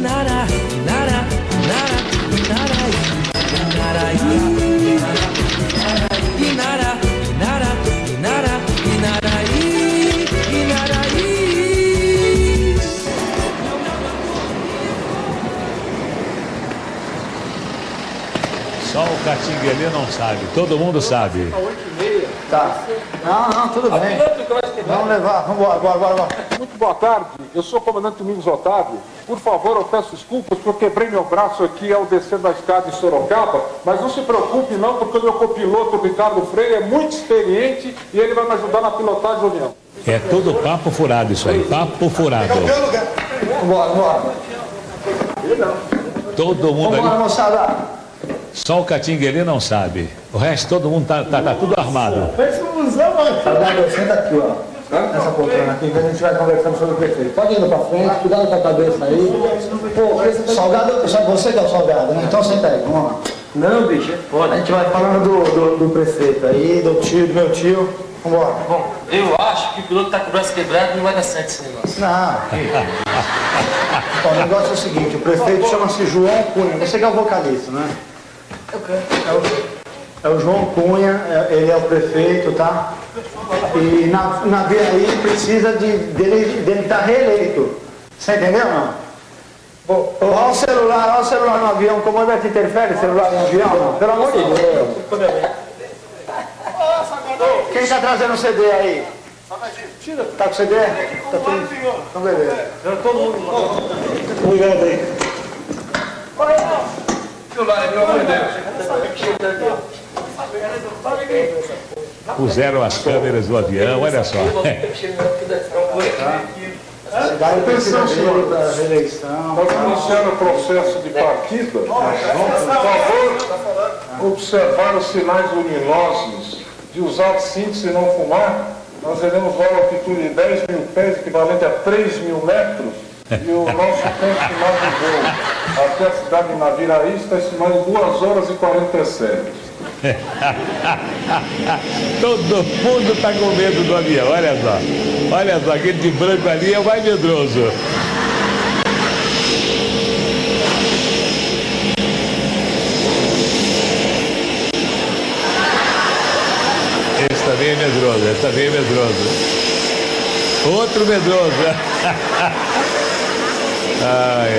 Inara, Inara, Inara, Inara, Inara, Inara, Inara, Inara, Inaraí. Só o Catinguelê não sabe, todo mundo sabe. Tá. Não, tudo bem. Vamos levar, vamos embora. Muito boa tarde, eu sou o comandante Domingos Otávio. Por favor, eu peço desculpas porque eu quebrei meu braço aqui ao descer da escada em Sorocaba, mas não se preocupe não, porque o meu copiloto, o Ricardo Freire, é muito experiente e ele vai me ajudar na pilotagem do avião. É tudo papo furado isso aí, papo furado. Vambora. Todo mundo Vambora, ali, moçada. só o Catinguelê não sabe. O resto, todo mundo tá tudo armado. Salgado, senta aqui, ó. Nessa poltrona aqui, que a gente vai conversando sobre o prefeito. Pode ir pra frente, cuidado com a cabeça aí. Pô, Salgado, você que é o Salgado, né? Então senta aí, vamos lá. Não, bicho, pode. A gente vai falando do prefeito aí, do meu tio. Vambora. Bom, eu acho que o piloto tá com o braço quebrado, não vai dar certo esse negócio. Não. Então, o negócio é o seguinte, o prefeito chama-se João Cunha. Você que é o vocalista, né? É o João Cunha, ele é o prefeito, tá? E na via aí precisa dele estar reeleito. Você entendeu, não? Olha o celular no avião, o comandante interfere celular no avião, não? Pelo amor de Deus. Quem está trazendo o CD aí? Tá com CD? Tá tudo? Então beleza. Obrigado aí. Puseram as câmeras do avião, olha só. Atenção, senhor da reeleição. Nós iniciando o processo de partida. Por favor, observar os sinais luminosos de usar cintos e não fumar. Nós iremos voar a altitude de 10 mil pés, equivalente a 3 mil metros. E o nosso tempo final de voo até a cidade de Naviraí está estimado em 2 horas e 47. Todo mundo tá com medo do avião, olha só, aquele de branco ali é o mais medroso. Esse também é medroso, Outro medroso. Ai.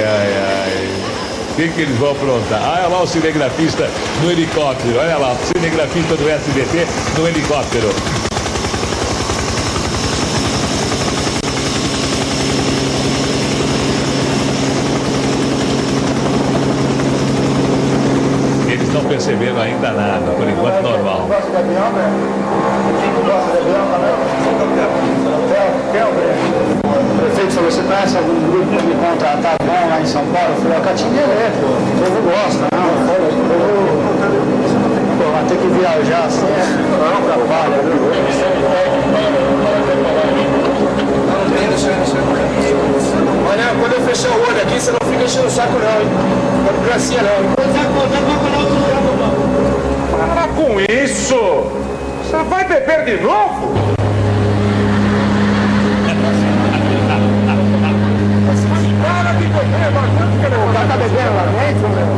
O que eles vão aprontar? Olha lá o cinegrafista no helicóptero. Olha lá, o cinegrafista do SBT no helicóptero. Eles estão percebendo ainda nada, por enquanto normal. Gosta de avião, né? Gosta de avião também? Prefeito, você conhece algum grupo que contratar bom lá em São Paulo? Eu falei, a Catinguelê, pô. O povo gosta, não. Pô, vai ter que viajar assim, não atrapalha, viu? Olha, quando eu fechar o olho aqui, você não fica enchendo o saco não, hein? Democracia não. Para com isso! Você vai beber de novo? Para de beber, mas Tá bebendo lá dentro, meu?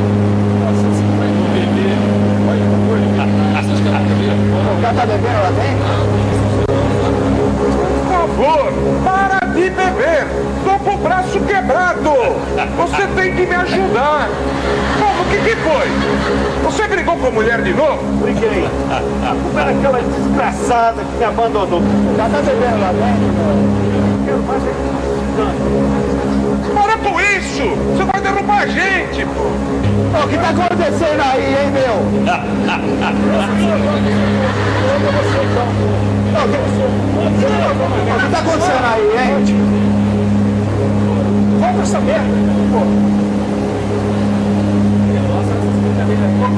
O cara tá bebendo lá dentro? por favor, para de beber! Tô com o braço quebrado! Você tem que me ajudar! Como? O que foi? Você brigou com a mulher de novo? Briguei. A culpa era aquela desgraçada que me abandonou. Já tá bebendo lá dentro, meu? Para com isso! Você vai derrubar a gente, pô! O que tá acontecendo aí, hein, meu? O que tá acontecendo aí, hein? Volta essa merda, pô!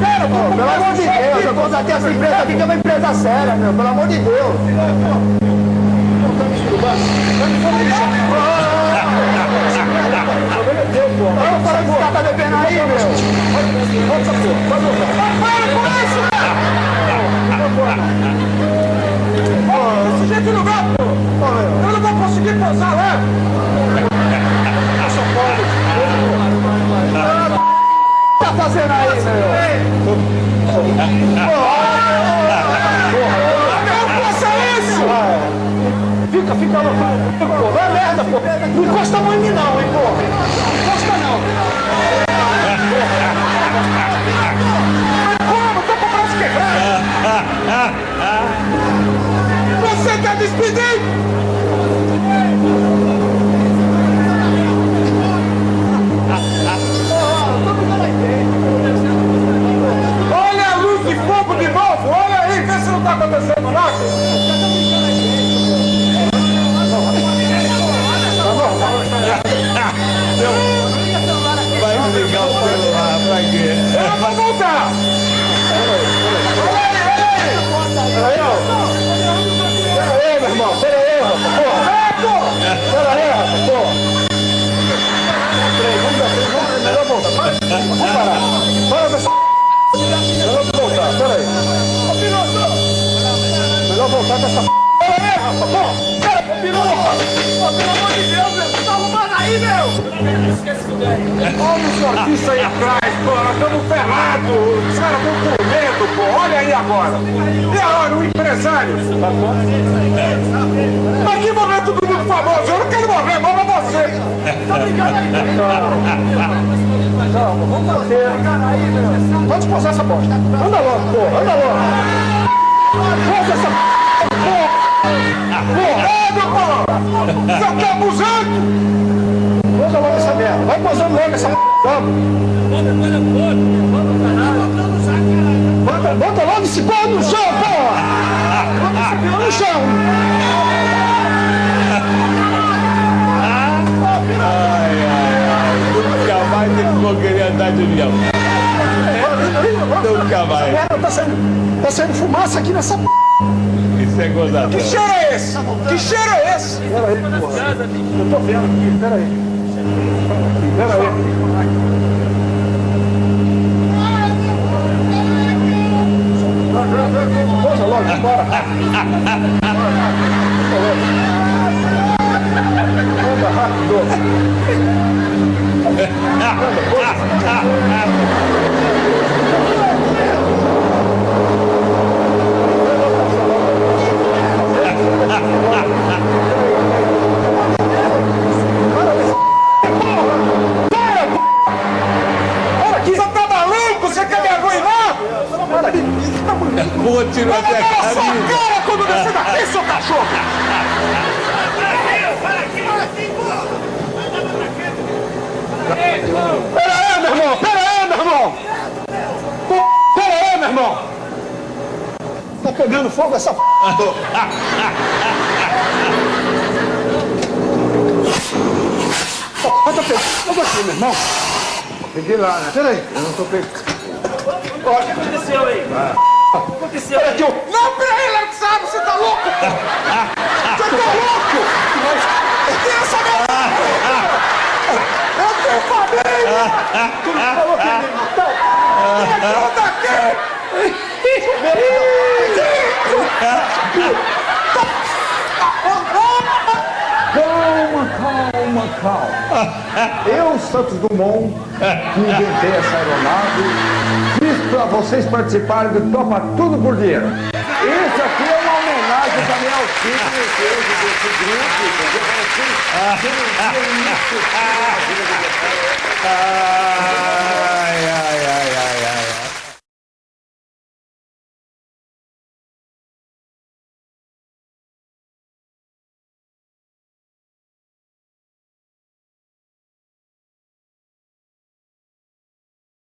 Cara, pô, pelo amor de Deus, eu contratei essa empresa aqui que é uma empresa séria, meu, pelo amor de Deus. Vamos parar de estar bebendo aí, meu. Para com isso, meu. Esse jeito não dá, pô. Eu não vou conseguir posar lá. Não encosta a mão em mim não, hein, porra. Não encosta não. Como? Tô com o braço quebrado. Você quer despedir? Olha a luz de fogo de novo. Olha aí, vê se não tá acontecendo nada. Vai ligar o celular pra quê? Eu vou voltar. Peraí, meu irmão. Peraí, rapaz. Porra. Peraí, rapaz. Porra. Peraí, vamos melhor voltar. Vamos parar. Para dessa melhor voltar. Peraí. Melhor voltar dessa Peraí, rapaz. Porra. Pera, piloto. Pelo amor de Deus, meu. Tá arrumando aí, meu. Olha os artistas aí atrás, pô. Nós estamos ferrados. Os caras estão com medo, pô. Olha aí agora. E agora, o empresário? Mas que momento do mundo famoso? Eu não quero morrer, morra você. Tá brincando aí? Calma, vamos bater. Pode posar essa bosta. Anda logo, porra. Anda logo. Posa essa porra. Porra, meu porra. Você tá abusando? Posa logo essa merda. Vai posando logo essa porra. Bota logo esse porra no chão, porra. Bota esse porra no chão. Ai, nunca mais ele vou querer andar de avião. Nunca mais. Tá saindo fumaça aqui nessa p. Isso é gozador. Que cheiro é esse? Que cheiro é esse? Peraí, porra. Eu tô vendo aqui, peraí. Peraí. Posa logo, bora. Anda rápido. Vou tirar até a sua cara quando descer daqui, seu cachorro! Pera aí, meu irmão! Pera aí, meu irmão! Pera aí, meu irmão! Tá pegando fogo essa p... Tá pegando fogo aqui, meu irmão! Peguei lá, né? Pera aí, eu não tô pegando. Olha, o que aconteceu aí? O que aconteceu aí? Não, peraí, Léo, que sabe, você tá louco? Você tá louco? Eu tenho essa merda! Eu tenho família! Tu não falou que ia me matar? Sai daqui! Calma. Eu, Santos Dumont, que inventei essa aeronave, fiz para vocês participarem do Topa Tudo por Dinheiro. Isso aqui é uma homenagem também ao filho desse grupo, entendeu?